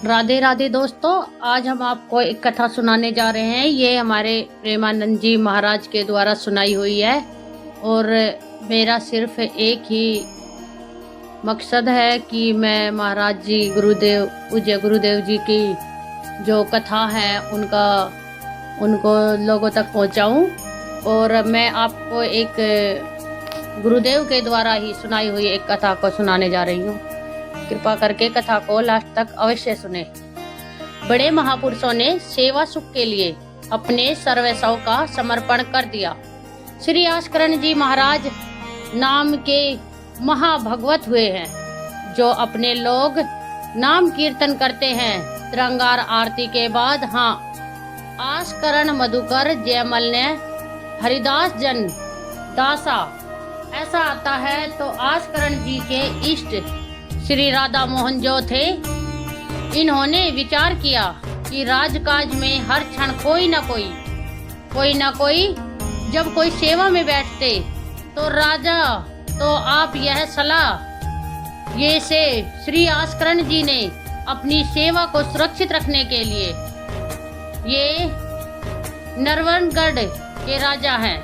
राधे राधे दोस्तों, आज हम आपको एक कथा सुनाने जा रहे हैं। ये हमारे प्रेमानंद जी महाराज के द्वारा सुनाई हुई है और मेरा सिर्फ एक ही मकसद है कि मैं महाराज जी गुरुदेव पूज्य गुरुदेव जी की जो कथा है उनको लोगों तक पहुंचाऊं। और मैं आपको एक गुरुदेव के द्वारा ही सुनाई हुई एक कथा को सुनाने जा रही हूँ। कृपा करके कथा को लास्ट तक अवश्य सुने। बड़े महापुरुषों ने सेवा सुख के लिए अपने सर्वस्व का समर्पण कर दिया। श्री आस्करण जी महाराज नाम के महाभगवत हुए हैं, जो अपने लोग नाम कीर्तन करते हैं। श्रृंगार आरती के बाद आस्करण मधुकर जयमल ने हरिदास जन दासा ऐसा आता है। तो आस्करण जी के इष्ट श्री राधा मोहन जो थे, इन्होंने विचार किया कि राजकाज में हर क्षण कोई ना कोई जब कोई सेवा में बैठते तो राजा तो आप यह सलाह ये से श्री आस्करण जी ने अपनी सेवा को सुरक्षित रखने के लिए, ये नरवनगढ़ के राजा हैं।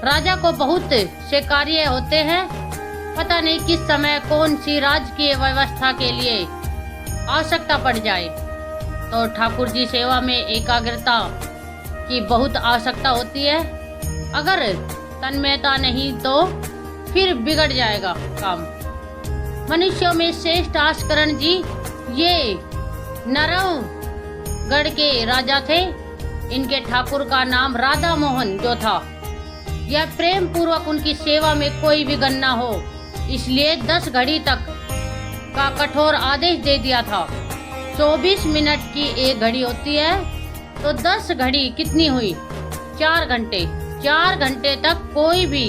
राजा को बहुत से कार्य होते हैं, पता नहीं किस समय कौन सी राजकीय व्यवस्था के लिए आवश्यकता पड़ जाए। तो ठाकुर जी सेवा में एकाग्रता की बहुत आवश्यकता होती है। अगर तन्मयता नहीं तो फिर बिगड़ जाएगा काम। मनुष्यों में श्रेष्ठ आस्करण जी ये नरवगढ़ के राजा थे। इनके ठाकुर का नाम राधा मोहन जो था, यह प्रेम पूर्वक उनकी सेवा में कोई विघ्न न हो, इसलिए 10 घड़ी तक का कठोर आदेश दे दिया था। 24 मिनट की एक घड़ी होती है, तो 10 घड़ी कितनी हुई? 4 घंटे। 4 घंटे तक कोई भी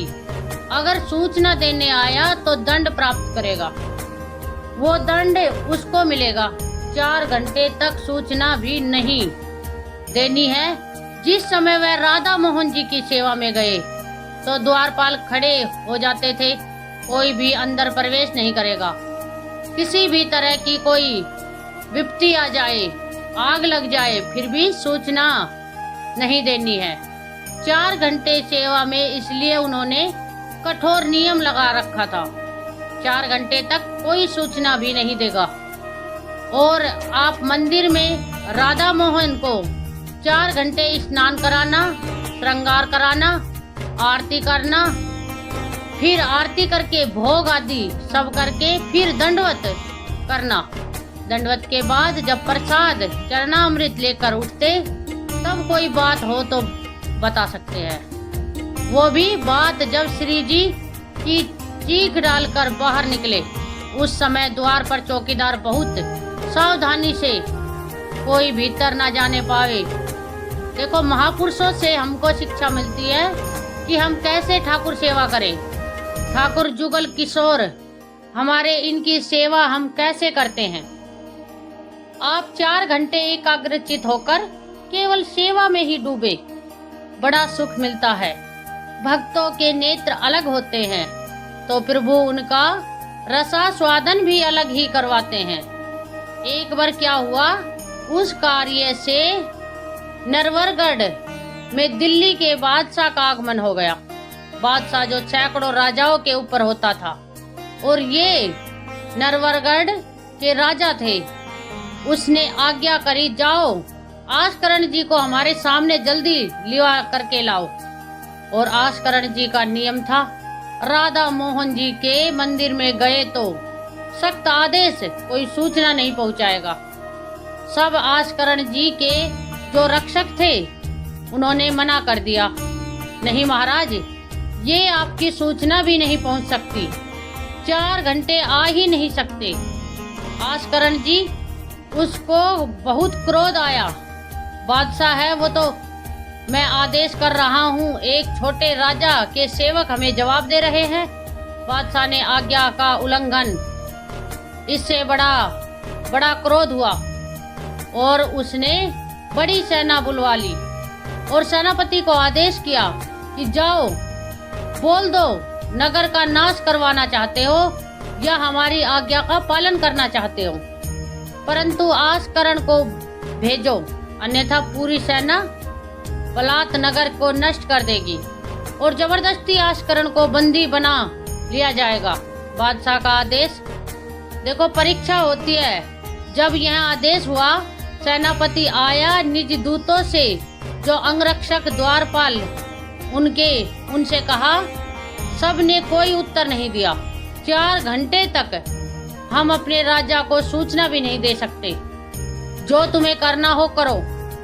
अगर सूचना देने आया तो दंड प्राप्त करेगा, वो दंड उसको मिलेगा। 4 घंटे तक सूचना भी नहीं देनी है। जिस समय वह राधा मोहन जी की सेवा में गए तो द्वारपाल खड़े हो जाते थे, कोई भी अंदर प्रवेश नहीं करेगा। किसी भी तरह की कोई विपत्ति आ जाए, आग लग जाए, फिर भी सूचना नहीं देनी है। 4 घंटे सेवा में इसलिए उन्होंने कठोर नियम लगा रखा था, 4 घंटे तक कोई सूचना भी नहीं देगा। और आप मंदिर में राधा मोहन को 4 घंटे स्नान कराना, श्रृंगार कराना, आरती करना, फिर आरती करके भोग आदि सब करके फिर दंडवत करना। दंडवत के बाद जब प्रसाद चरणामृत लेकर उठते तब कोई बात हो तो बता सकते हैं। वो भी बात जब श्री जी की चीख डालकर बाहर निकले, उस समय द्वार पर चौकीदार बहुत सावधानी से कोई भीतर ना जाने पावे। देखो, महापुरुषों से हमको शिक्षा मिलती है कि हम कैसे ठाकुर सेवा करें। ठाकुर जुगल किशोर हमारे, इनकी सेवा हम कैसे करते हैं। आप 4 घंटे एकाग्रचित होकर केवल सेवा में ही डूबे, बड़ा सुख मिलता है। भक्तों के नेत्र अलग होते हैं तो प्रभु उनका रसास्वादन भी अलग ही करवाते हैं। एक बार क्या हुआ, उस कार्य से नरवरगढ़ में दिल्ली के बादशाह का आगमन हो गया। बादशाह जो सैकड़ों राजाओं के ऊपर होता था, और ये नरवरगढ़ के राजा थे। उसने आज्ञा करी, जाओ आस्करण जी को हमारे सामने जल्दी लिवा करके लाओ। और आस्करण जी का नियम था, राधा मोहन जी के मंदिर में गए तो सख्त आदेश, कोई सूचना नहीं पहुंचाएगा। सब आस्करण जी के जो रक्षक थे उन्होंने मना कर दिया, नहीं महाराज, ये आपकी सूचना भी नहीं पहुंच सकती, 4 घंटे आ ही नहीं सकते। आस्करण जी, उसको बहुत क्रोध आया। बादशाह है वो तो, मैं आदेश कर रहा हूँ, एक छोटे राजा के सेवक हमें जवाब दे रहे हैं। बादशाह ने आज्ञा का उल्लंघन, इससे बड़ा क्रोध हुआ और उसने बड़ी सेना बुलवा ली और सेनापति को आदेश किया कि जाओ बोल दो, नगर का नाश करवाना चाहते हो या हमारी आज्ञा का पालन करना चाहते हो। परंतु आस्करण को भेजो, अन्यथा पूरी सेना पलात नगर को नष्ट कर देगी और जबरदस्ती आस्करण को बंदी बना लिया जाएगा। बादशाह का आदेश। देखो, परीक्षा होती है। जब यह आदेश हुआ, सेनापति आया निज दूतों से जो अंगरक्षक द्वारपाल उनसे कहा। सब ने कोई उत्तर नहीं दिया। 4 घंटे तक हम अपने राजा को सूचना भी नहीं दे सकते। जो तुम्हें करना हो करो,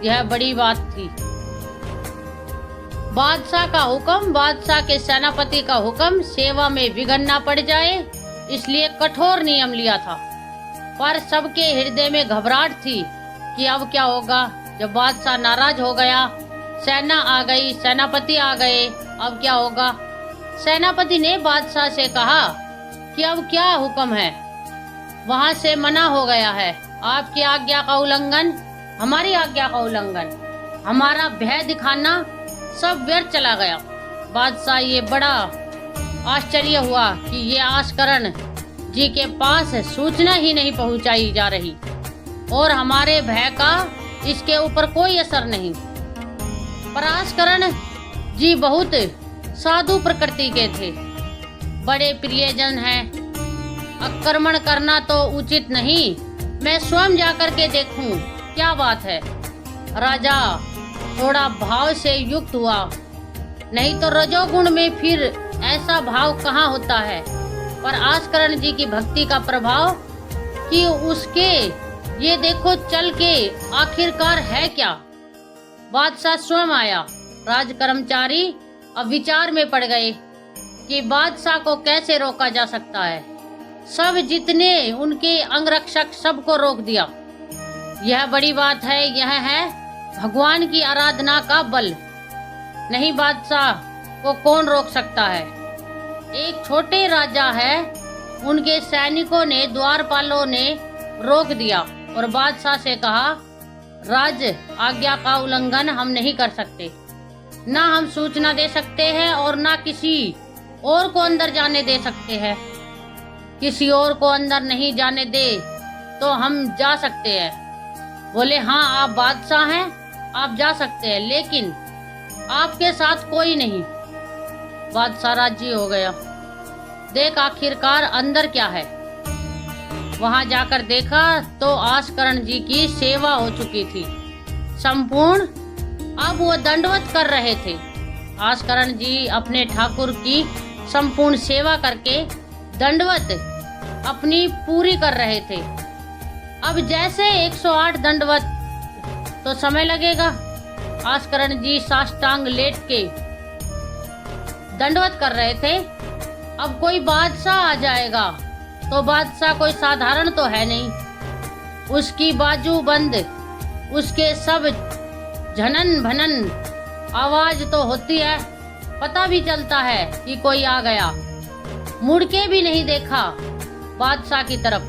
यह बड़ी बात थी। बादशाह का हुक्म, बादशाह के सेनापति का हुक्म सेवा में विघ्न न पड़ जाए, इसलिए कठोर नियम लिया था। पर सबके हृदय में घबराहट थी कि अब क्या होगा। जब बादशाह नाराज हो गया, सेना आ गई, सेनापति आ गए, अब क्या होगा। सेनापति ने बादशाह से कहा कि अब क्या हुक्म है। वहां से मना हो गया है। आपकी आज्ञा का उल्लंघन, हमारी आज्ञा का उल्लंघन, हमारा भय दिखाना सब व्यर्थ चला गया। बादशाह ये बड़ा आश्चर्य हुआ कि ये आस्करण जी के पास सूचना ही नहीं पहुंचाई जा रही और हमारे भय का इसके ऊपर कोई असर नहीं। पर आस्करण जी बहुत साधु प्रकृति के थे, बड़े प्रियजन हैं। आक्रमण करना तो उचित नहीं। मैं स्वयं जाकर के देखूं क्या बात है। राजा थोड़ा भाव से युक्त हुआ, नहीं तो रजोगुण में फिर ऐसा भाव कहाँ होता है। पर आस्करण जी की भक्ति का प्रभाव कि उसके ये देखो चल के आखिरकार है क्या। बादशाह स्वयं आया। राज कर्मचारी अब विचार में पड़ गए कि बादशाह को कैसे रोका जा सकता है। सब जितने उनके अंगरक्षक सबको रोक दिया। यह बड़ी बात है। यह है भगवान की आराधना का बल। नहीं, बादशाह को कौन रोक सकता है। एक छोटे राजा है, उनके सैनिकों ने, द्वारपालों ने रोक दिया और बादशाह से कहा, राज आज्ञा का उल्लंघन हम नहीं कर सकते। ना हम सूचना दे सकते हैं और ना किसी और को अंदर जाने दे सकते हैं। किसी और को अंदर नहीं जाने दे तो हम जा सकते हैं। बोले, हाँ आप बादशाह हैं, आप जा सकते हैं, लेकिन आपके साथ कोई नहीं। बादशाह राजी हो गया। देख आखिरकार अंदर क्या है। वहां जाकर देखा तो आस्करण जी की सेवा हो चुकी थी संपूर्ण। अब वो दंडवत कर रहे थे। आस्करण जी अपने ठाकुर की संपूर्ण सेवा करके दंडवत अपनी पूरी कर रहे थे। अब जैसे 108 दंडवत तो समय लगेगा। आस्करण जी साष्टांग लेट के दंडवत कर रहे थे। अब कोई बादशाह आ जाएगा तो बादशाह कोई साधारण तो है नहीं। उसकी बाजू बंद, उसके सब झनन भनन आवाज तो होती है। पता भी चलता है कि कोई आ गया। मुड़ के भी नहीं देखा बादशाह की तरफ,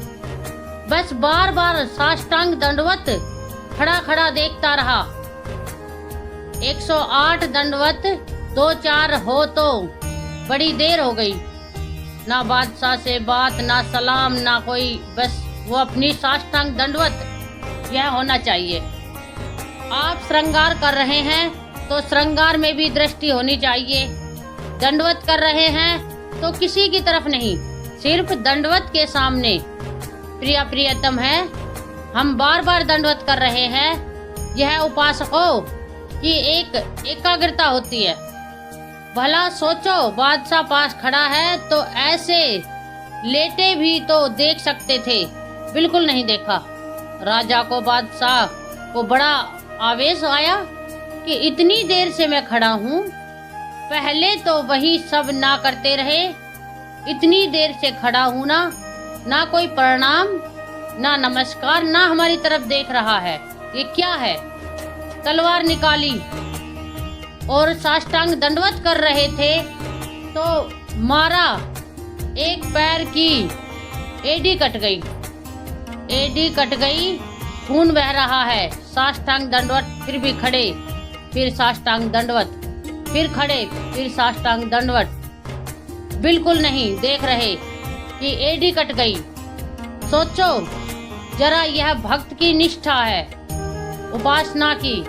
बस बार बार साष्टांग दंडवत खड़ा खड़ा देखता रहा। 108 दंडवत 2-4 हो तो बड़ी देर हो गई। ना बादशाह से बात, ना सलाम, ना कोई, बस वो अपनी साष्टांग दंडवत यह होना चाहिए। आप श्रृंगार कर रहे हैं तो श्रृंगार में भी दृष्टि होनी चाहिए। दंडवत कर रहे हैं तो किसी की तरफ नहीं, सिर्फ दंडवत के सामने। प्रिया प्रियतम है, हम बार बार दंडवत कर रहे हैं। यह उपासकों की एक एकाग्रता होती है। भला सोचो, बादशाह पास खड़ा है तो ऐसे लेटे भी तो देख सकते थे, बिल्कुल नहीं देखा। राजा को, बादशाह को बड़ा आवेश आया कि इतनी देर से मैं खड़ा हूँ, पहले तो वही सब ना करते रहे, इतनी देर से खड़ा हूँ ना कोई प्रणाम, ना नमस्कार, ना हमारी तरफ देख रहा है। ये क्या है। तलवार निकाली और साष्टांग दंडवत कर रहे थे तो मारा, एक पैर की एड़ी कट गई। एड़ी कट गई, खून बह रहा है। साष्टांग दंडवत, फिर भी खड़े, फिर साष्टांग दंडवत, फिर खड़े, फिर साष्टांग दंडवत। बिल्कुल नहीं देख रहे कि एड़ी कट गई। सोचो जरा यह भक्त की निष्ठा है, उपासना की।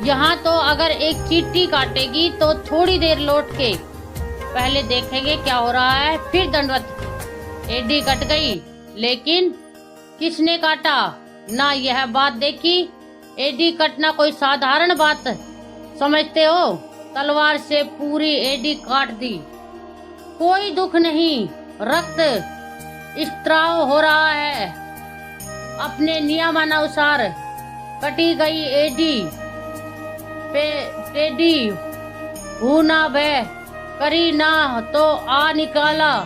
यहाँ तो अगर एक चींटी काटेगी तो थोड़ी देर लौट के पहले देखेंगे क्या हो रहा है, फिर दंडवत। एडी कट गई, लेकिन किसने काटा ना यह बात देखी। एडी कटना कोई साधारण बात समझते हो? तलवार से पूरी एडी काट दी। कोई दुख नहीं, रक्त स्त्राव हो रहा है। अपने नियमानुसार कटी गई एडी टेडी ना भय करी ना तो आ निकला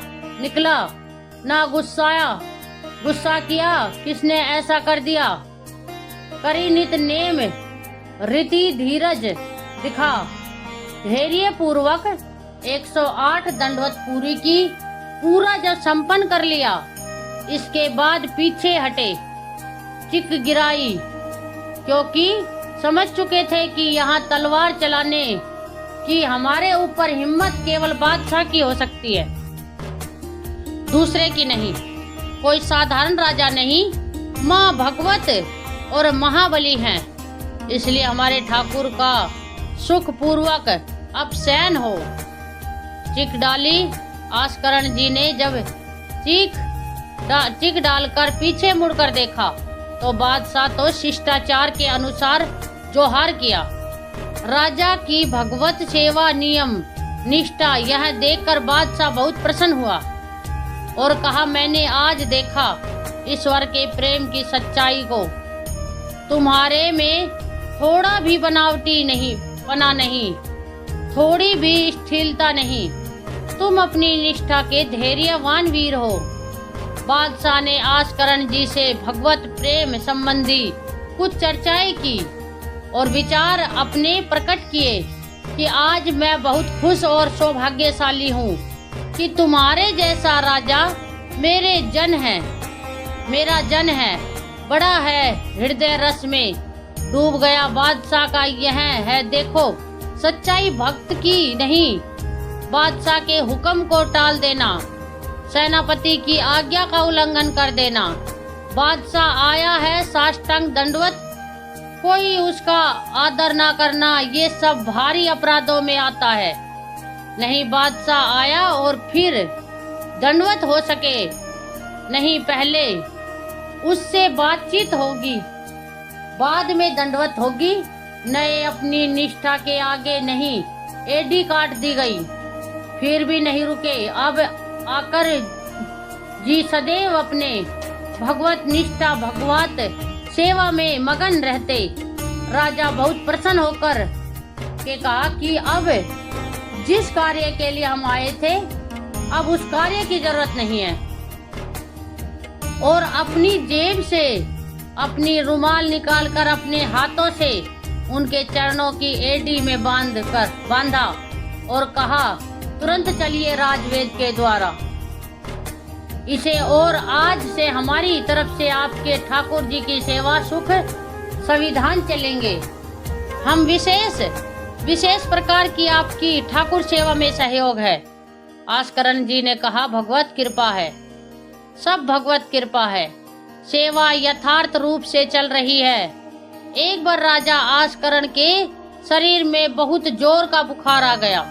ना गुस्सा किया। किसने ऐसा कर दिया? करी नित नेम रीति धीरज दिखा। धैर्य पूर्वक 108 दंडवत पूरी की। पूरा जब संपन्न कर लिया, इसके बाद पीछे हटे, चिक गिराई, क्योंकि समझ चुके थे कि यहाँ तलवार चलाने की हमारे ऊपर हिम्मत केवल बादशाह की हो सकती है, दूसरे की नहीं। कोई साधारण राजा नहीं, माँ भगवत और महाबली हैं। इसलिए हमारे ठाकुर का सुख पूर्वक अब शयन हो। चिक डाली। आस्करण जी ने जब चिक डालकर पीछे मुड़कर देखा तो बादशाह तो शिष्टाचार के अनुसार जोहार किया। राजा की भगवत सेवा नियम निष्ठा यह देखकर बादशाह बहुत प्रसन्न हुआ और कहा, मैंने आज देखा ईश्वर के प्रेम की सच्चाई को। तुम्हारे में थोड़ा भी पना नहीं, थोड़ी भी स्थिरता नहीं। तुम अपनी निष्ठा के धैर्यवान वीर हो। बादशाह ने आस्करण जी से भगवत प्रेम संबंधी कुछ चर्चाएं की और विचार अपने प्रकट किए कि आज मैं बहुत खुश और सौभाग्यशाली हूँ कि तुम्हारे जैसा राजा मेरा जन है, बड़ा है, हृदय रस में डूब गया। बादशाह का यह है, देखो सच्चाई भक्त की नहीं, बादशाह के हुक्म को टाल देना, सेनापति की आज्ञा का उल्लंघन कर देना। बादशाह आया है, साष्टांग दंडवत, कोई उसका आदर ना करना, ये सब भारी अपराधों में आता है। नहीं, बादशाह आया और फिर दंडवत हो सके नहीं, पहले उससे बातचीत होगी, बाद में दंडवत होगी। नए अपनी निष्ठा के आगे नहीं, एडी काट दी गई, फिर भी नहीं रुके। अब आकर जी सदैव अपने भगवत निष्ठा भगवत सेवा में मगन रहते। राजा बहुत प्रसन्न होकर के कहा कि अब जिस कार्य के लिए हम आए थे, अब उस कार्य की जरूरत नहीं है। और अपनी जेब से अपनी रुमाल निकालकर अपने हाथों से उनके चरणों की एड़ी में बांधा और कहा, तुरंत चलिए राजवेद के द्वारा इसे, और आज से हमारी तरफ से आपके ठाकुर जी की सेवा सुख संविधान चलेंगे। हम विशेष प्रकार की आपकी ठाकुर सेवा में सहयोग है। आस्करण जी ने कहा, भगवत कृपा है, सब भगवत कृपा है, सेवा यथार्थ रूप से चल रही है। एक बार राजा आस्करण के शरीर में बहुत जोर का बुखार आ गया,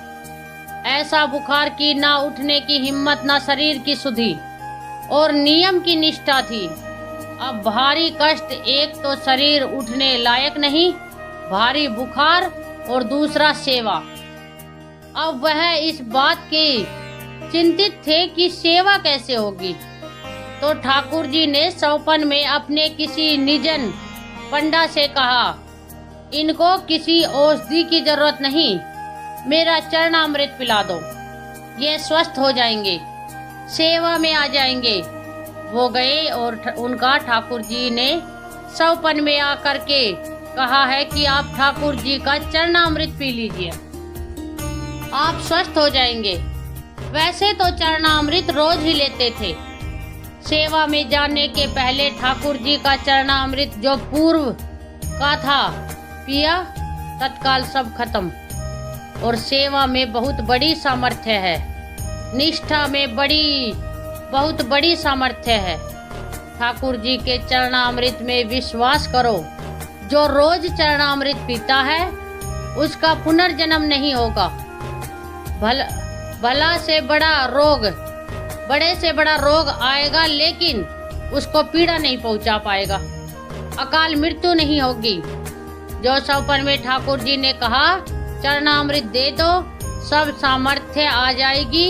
ऐसा बुखार की ना उठने की हिम्मत, ना शरीर की सुधि और नियम की निष्ठा थी। अब भारी कष्ट, एक तो शरीर उठने लायक नहीं, भारी बुखार और दूसरा सेवा। अब वह इस बात के चिंतित थे कि सेवा कैसे होगी। तो ठाकुर जी ने सौपन में अपने किसी निजन पंडा से कहा, इनको किसी औषधि की जरूरत नहीं, मेरा चरणामृत पिला दो, ये स्वस्थ हो जाएंगे, सेवा में आ जाएंगे। वो गए और उनका ठाकुर जी ने सौपन में आकर के कहा है कि आप ठाकुर जी का चरणामृत पी लीजिए, आप स्वस्थ हो जाएंगे। वैसे तो चरणामृत रोज ही लेते थे। सेवा में जाने के पहले ठाकुर जी का चरणामृत जो पूर्व का था पिया, तत्काल सब खत्म। और सेवा में बहुत बड़ी सामर्थ्य है, निष्ठा में बहुत बड़ी सामर्थ्य है। ठाकुर जी के चरणामृत में विश्वास करो। जो रोज चरणामृत पीता है उसका पुनर्जन्म नहीं होगा। बड़े से बड़ा रोग आएगा लेकिन उसको पीड़ा नहीं पहुंचा पाएगा। अकाल मृत्यु नहीं होगी। जो सौपन में ठाकुर जी ने कहा चरणामृत दे दो, सब सामर्थ्य आ जाएगी।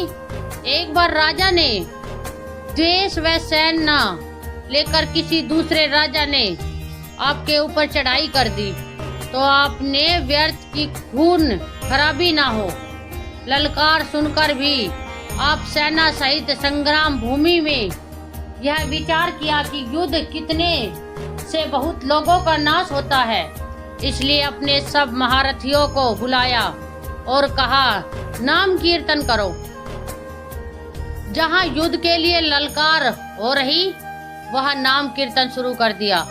एक बार राजा ने द्वेष व सेना लेकर किसी दूसरे राजा ने आपके ऊपर चढ़ाई कर दी तो आपने व्यर्थ की खून खराबी ना हो। ललकार सुनकर भी आप सेना सहित संग्राम भूमि में यह विचार किया कि युद्ध कितने से बहुत लोगों का नाश होता है, इसलिए अपने सब महारथियों को बुलाया और कहा नाम कीर्तन करो। जहां युद्ध के लिए ललकार हो रही वहां नाम कीर्तन शुरू कर दिया।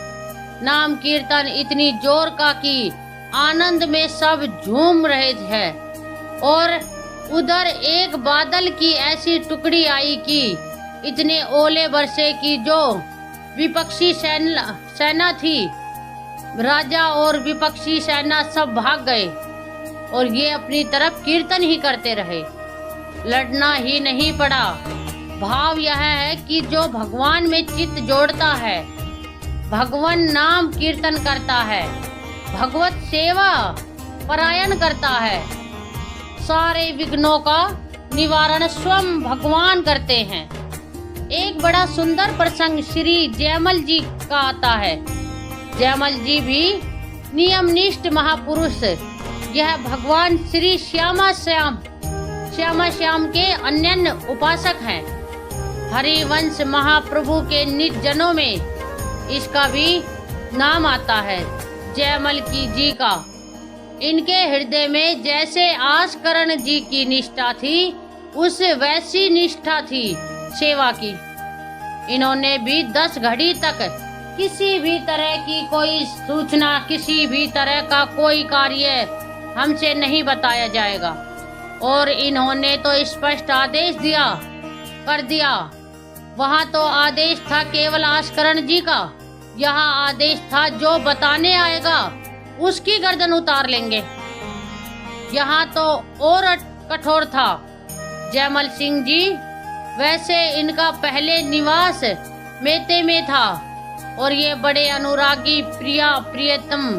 नाम कीर्तन इतनी जोर का कि आनंद में सब झूम रहे थे और उधर एक बादल की ऐसी टुकड़ी आई कि इतने ओले बरसे कि जो विपक्षी सेना थी, राजा और विपक्षी सेना सब भाग गए और ये अपनी तरफ कीर्तन ही करते रहे। लड़ना ही नहीं पड़ा। भाव यह है कि जो भगवान में चित्त जोड़ता है, भगवान नाम कीर्तन करता है, भगवत सेवा परायण करता है, सारे विघ्नों का निवारण स्वयं भगवान करते हैं। एक बड़ा सुंदर प्रसंग श्री जयमल जी का आता है। जयमल जी भी नियमनिष्ठ महापुरुष, यह भगवान श्री श्यामा श्याम के अनन्य उपासक हैं। हरिवंश महाप्रभु के निज जनों में इसका भी नाम आता है, जयमल की जी का। इनके हृदय में जैसे आस्करण जी की निष्ठा थी, उस वैसी निष्ठा थी सेवा की। इन्होंने भी 10 घड़ी तक किसी भी तरह की कोई सूचना, किसी भी तरह का कोई कार्य हमसे नहीं बताया जाएगा। और इन्होंने तो स्पष्ट आदेश कर दिया। वहाँ तो आदेश था केवल आस्करण जी का, यहाँ आदेश था जो बताने आएगा उसकी गर्दन उतार लेंगे। यहाँ तो और कठोर था। जयमल सिंह जी वैसे इनका पहले निवास मेते में था और ये बड़े अनुरागी प्रियतम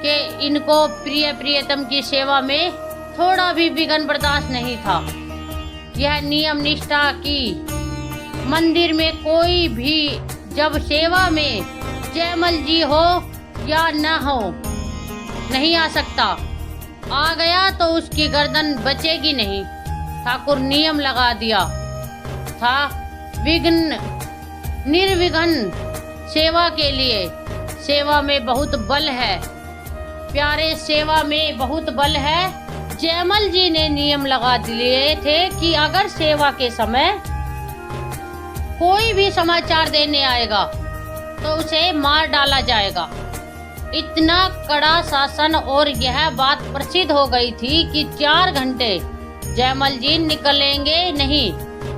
के इनको प्रियतम की सेवा में थोड़ा भी विघ्न बर्दाश्त नहीं था। यह नियम निष्ठा की मंदिर में कोई भी जब सेवा में जयमल जी हो या न हो नहीं आ सकता। आ गया तो उसकी गर्दन बचेगी नहीं। ठाकुर नियम लगा दिया था निर्विघ्न सेवा के लिए। सेवा में बहुत बल है प्यारे, सेवा में बहुत बल है। जयमल जी ने नियम लगा दिए थे कि अगर सेवा के समय कोई भी समाचार देने आएगा तो उसे मार डाला जाएगा। इतना कड़ा शासन, और यह बात प्रसिद्ध हो गई थी कि 4 घंटे जयमल जी निकलेंगे नहीं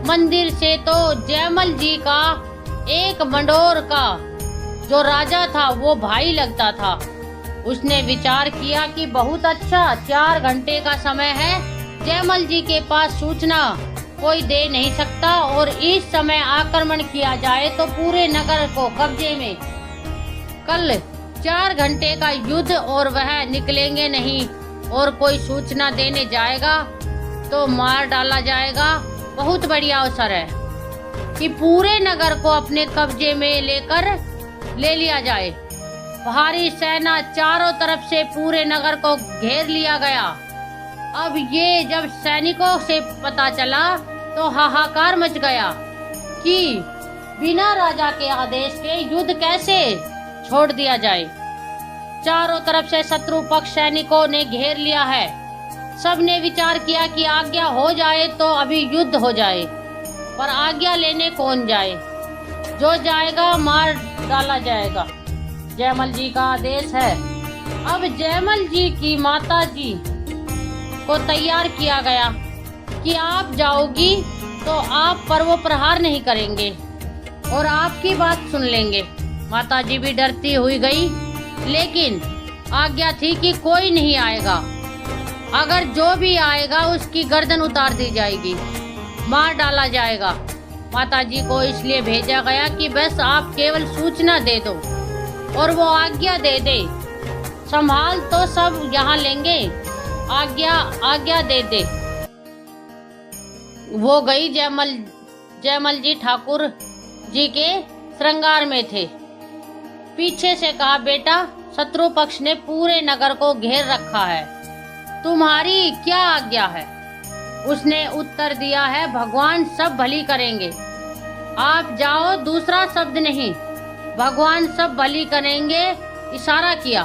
मंदिर से। तो जयमल जी का एक मंडोर का जो राजा था वो भाई लगता था। उसने विचार किया कि बहुत अच्छा, 4 घंटे का समय है, जयमल जी के पास सूचना कोई दे नहीं सकता और इस समय आक्रमण किया जाए तो पूरे नगर को कब्जे में। कल 4 घंटे का युद्ध और वह निकलेंगे नहीं और कोई सूचना देने जाएगा तो मार डाला जाएगा। बहुत बढ़िया अवसर है कि पूरे नगर को अपने कब्जे में ले लिया जाए। भारी सेना चारों तरफ से पूरे नगर को घेर लिया गया। अब ये जब सैनिकों से पता चला तो हाहाकार मच गया कि बिना राजा के आदेश के युद्ध कैसे छोड़ दिया जाए। चारों तरफ से शत्रु पक्ष सैनिकों ने घेर लिया है। सबने विचार किया कि आज्ञा हो जाए तो अभी युद्ध हो जाए, पर आज्ञा लेने कौन जाए? जो जाएगा मार डाला जाएगा। जयमल जी का आदेश है। अब जयमल जी की माता जी को तैयार किया गया कि आप जाओगी तो आप पर वो प्रहार नहीं करेंगे और आपकी बात सुन लेंगे। माताजी भी डरती हुई गई, लेकिन आज्ञा थी कि कोई नहीं आएगा। अगर जो भी आएगा उसकी गर्दन उतार दी जाएगी, मार डाला जाएगा। माताजी को इसलिए भेजा गया कि बस आप केवल सूचना दे दो और वो आज्ञा दे दे। संभाल तो सब यहाँ लेंगे, आज्ञा दे दे। वो गई। जयमल जी ठाकुर जी के श्रृंगार में थे। पीछे से कहा, बेटा, शत्रु पक्ष ने पूरे नगर को घेर रखा है, तुम्हारी क्या आज्ञा है? उसने उत्तर दिया है, भगवान सब भली करेंगे, आप जाओ। दूसरा शब्द नहीं, भगवान सब भली करेंगे, इशारा किया।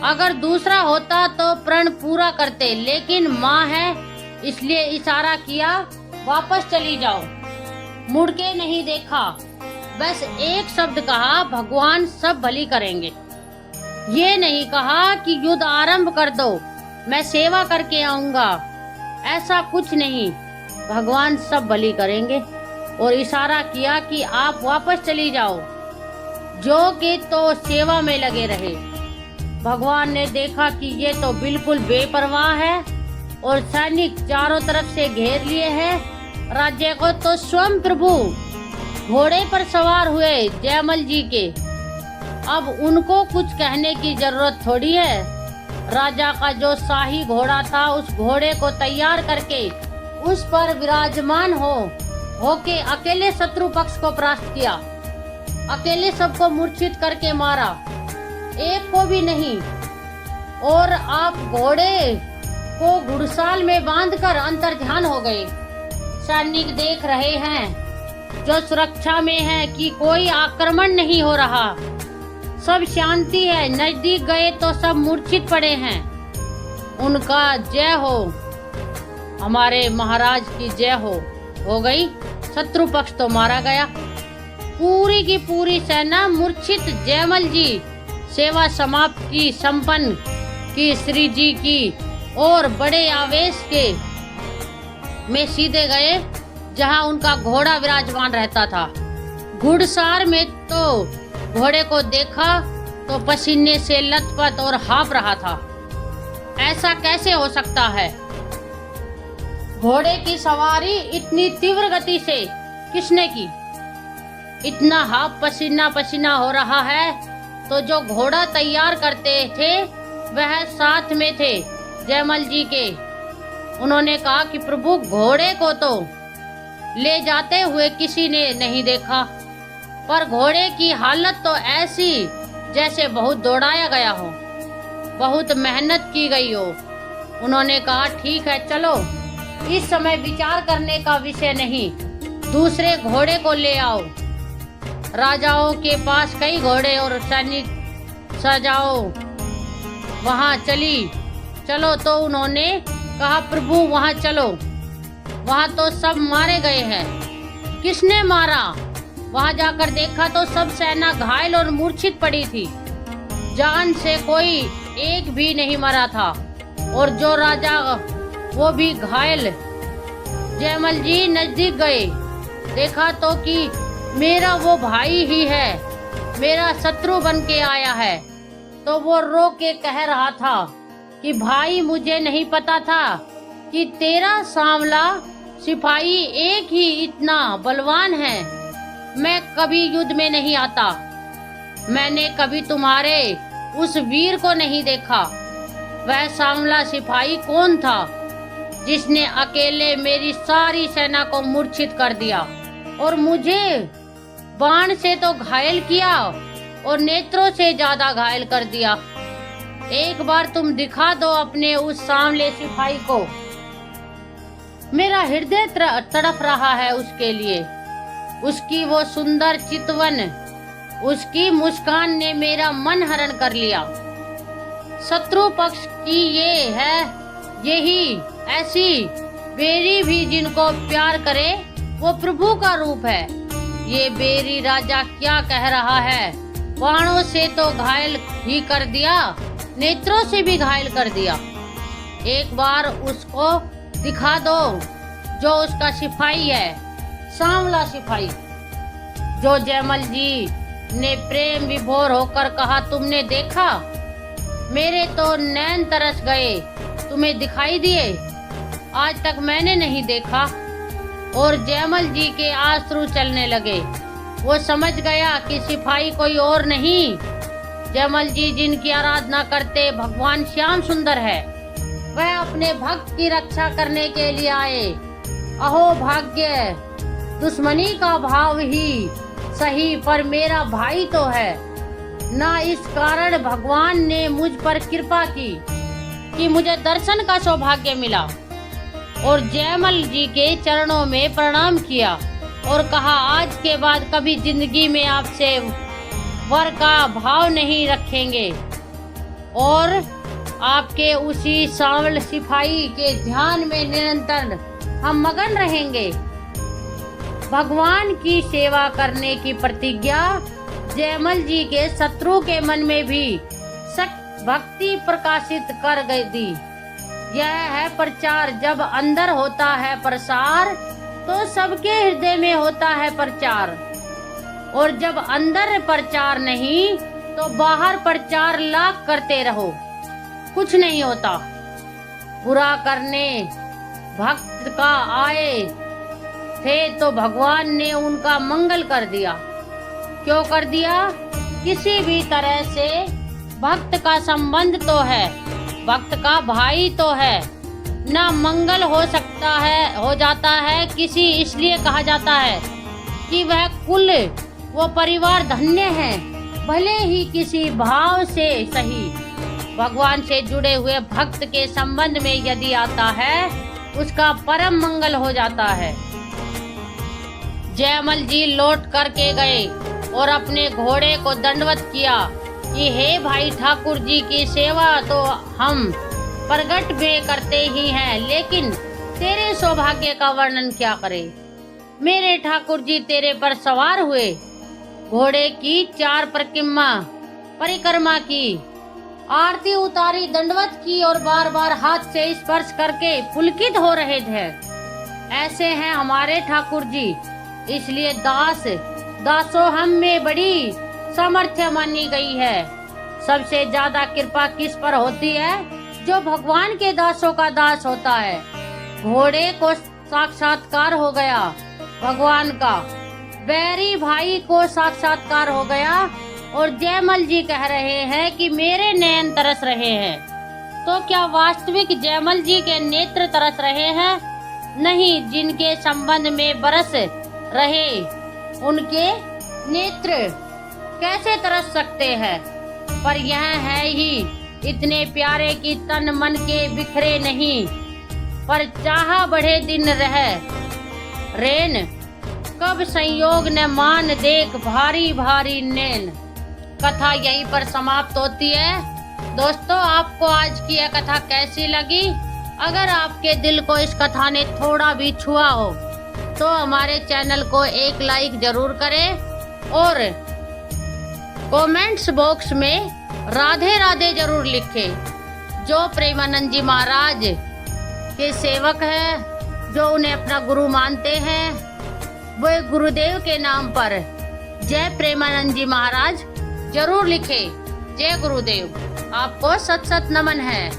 अगर दूसरा होता तो प्रण पूरा करते, लेकिन माँ है इसलिए इशारा किया, वापस चली जाओ। मुड़ के नहीं देखा, बस एक शब्द कहा, भगवान सब भली करेंगे। ये नहीं कहा कि युद्ध आरंभ कर दो, मैं सेवा करके आऊंगा, ऐसा कुछ नहीं। भगवान सब भली करेंगे और इशारा किया कि आप वापस चली जाओ, जो कि तो सेवा में लगे रहे। भगवान ने देखा कि ये तो बिल्कुल बेपरवाह है और सैनिक चारों तरफ से घेर लिए हैं राज्य को। तो स्वयं प्रभु घोड़े पर सवार हुए जयमल जी के। अब उनको कुछ कहने की जरूरत थोड़ी है। राजा का जो शाही घोड़ा था, उस घोड़े को तैयार करके उस पर विराजमान होके अकेले शत्रु पक्ष को परास्त किया, अकेले सबको मूर्छित करके मारा, एक को भी नहीं। और आप घोड़े को घुड़साल में बांधकर अंतर्ध्यान हो गए। सैनिक देख रहे हैं जो सुरक्षा में है कि कोई आक्रमण नहीं हो रहा, सब शांति है। नजदीक गए तो सब मूर्छित पड़े हैं। उनका जय हो, हमारे महाराज की जय हो गई। शत्रु पक्ष तो मारा गया, पूरी की पूरी सेना मूर्छित। जयमल जी सेवा समाप्त की, संपन्न की श्री जी की, और बड़े आवेश के में सीधे गए जहां उनका घोड़ा विराजमान रहता था। घुड़सार में तो घोड़े को देखा तो पसीने से लथपथ और हाँफ रहा था। ऐसा कैसे हो सकता है? घोड़े की सवारी इतनी तीव्र गति से किसने की? इतना हाफ पसीना पसीना हो रहा है। तो जो घोड़ा तैयार करते थे वह साथ में थे जयमल जी के। उन्होंने कहा कि प्रभु, घोड़े को तो ले जाते हुए किसी ने नहीं देखा, पर घोड़े की हालत तो ऐसी जैसे बहुत दौड़ाया गया हो, बहुत मेहनत की गई हो। उन्होंने कहा, ठीक है, चलो, इस समय विचार करने का विषय नहीं, दूसरे घोड़े को ले आओ। राजाओं के पास कई घोड़े और सैनिक सजाओ, वहां चलो। तो उन्होंने कहा, प्रभु वहां चलो, वहां तो सब मारे गए हैं। किसने मारा? वहां जाकर देखा तो सब सेना घायल और मूर्छित पड़ी थी, जान से कोई एक भी नहीं मरा था, और जो राजा वो भी घायल। जयमल जी नजदीक गए, देखा तो कि मेरा वो भाई ही है, मेरा शत्रु बन के आया है। तो वो रो के कह रहा था कि भाई, मुझे नहीं पता था कि तेरा सांवला सिपाही एक ही इतना बलवान है। मैं कभी युद्ध में नहीं आता, मैंने कभी तुम्हारे उस वीर को नहीं देखा। वह सांवला सिपाही कौन था जिसने अकेले मेरी सारी सेना को मूर्छित कर दिया और मुझे बाण से तो घायल किया और नेत्रों से ज्यादा घायल कर दिया। एक बार तुम दिखा दो अपने उस सांवले सिपाही को, मेरा हृदय तड़प रहा है उसके लिए। उसकी वो सुंदर चितवन, उसकी मुस्कान ने मेरा मन हरण कर लिया। शत्रु पक्ष की यही ऐसी बेरी भी जिनको प्यार करे वो प्रभु का रूप है। ये बेरी राजा क्या कह रहा है? बाणों से तो घायल ही कर दिया, नेत्रों से भी घायल कर दिया। एक बार उसको दिखा दो जो उसका सिपाही है, सांवला सिपाही। जो जयमल जी ने प्रेम विभोर होकर कहा, तुमने देखा? मेरे तो नैन तरस गए, तुम्हें दिखाई दिए? आज तक मैंने नहीं देखा। और जयमल जी के आंसू चलने लगे। वो समझ गया कि सिपाही कोई और नहीं, जयमल जी जिनकी आराधना करते भगवान श्याम सुंदर है, वह अपने भक्त की रक्षा करने के लिए आए। अहो भाग्य, दुश्मनी का भाव ही सही, पर मेरा भाई तो है ना। इस कारण भगवान ने मुझ पर कृपा की कि मुझे दर्शन का सौभाग्य मिला। और जयमल जी के चरणों में प्रणाम किया और कहा, आज के बाद कभी जिंदगी में आपसे वर का भाव नहीं रखेंगे और आपके उसी सांवल सिपाही के ध्यान में निरंतर हम मगन रहेंगे। भगवान की सेवा करने की प्रतिज्ञा जयमल जी के शत्रु के मन में भी सख्त भक्ति प्रकाशित कर गई दी। यह है प्रचार, जब अंदर होता है प्रसार तो सबके हृदय में होता है प्रचार, और जब अंदर प्रचार नहीं तो बाहर प्रचार लाख करते रहो, कुछ नहीं होता। बुरा करने भक्त का आए थे तो भगवान ने उनका मंगल कर दिया। क्यों कर दिया? किसी भी तरह से भक्त का संबंध तो है, भक्त का भाई तो है ना, मंगल हो सकता है, हो जाता है किसी, इसलिए कहा जाता है कि वह कुल वो परिवार धन्य है, भले ही किसी भाव से सही। भगवान से जुड़े हुए भक्त के संबंध में यदि आता है, उसका परम मंगल हो जाता है। जयमल जी लौट करके गए और अपने घोड़े को दंडवत किया कि हे भाई, ठाकुर जी की सेवा तो हम प्रगट में करते ही हैं, लेकिन तेरे सौभाग्य का वर्णन क्या करें। मेरे ठाकुर जी तेरे पर सवार हुए, घोड़े की 4 परिक्रमा की, आरती उतारी, दंडवत की और बार बार हाथ से स्पर्श करके पुलकित हो रहे थे। ऐसे हैं हमारे ठाकुर जी, इसलिए दासोहम में बड़ी सामर्थ्य मानी गई है। सबसे ज्यादा कृपा किस पर होती है? जो भगवान के दासों का दास होता है। घोड़े को साक्षात्कार हो गया भगवान का, बैरी भाई को साक्षात्कार हो गया, और जयमल जी कह रहे हैं कि मेरे नयन तरस रहे हैं। तो क्या वास्तविक जयमल जी के नेत्र तरस रहे हैं? नहीं, जिनके संबंध में बरस रहे उनके नेत्र कैसे तरस सकते हैं? पर यह है ही इतने प्यारे कि तन मन के बिखरे नहीं, पर चाहा बढ़े दिन रह रेन, कब संयोग न मान देख भारी भारी नैन। कथा यहीं पर समाप्त होती है। दोस्तों, आपको आज की यह कथा कैसी लगी? अगर आपके दिल को इस कथा ने थोड़ा भी छुआ हो तो हमारे चैनल को एक लाइक जरूर करें और कमेंट्स बॉक्स में राधे राधे जरूर लिखें। जो प्रेमानंद जी महाराज के सेवक हैं, जो उन्हें अपना गुरु मानते हैं, वो गुरुदेव के नाम पर जय प्रेमानंद जी महाराज जरूर लिखें। जय गुरुदेव। आपको सत सत नमन है।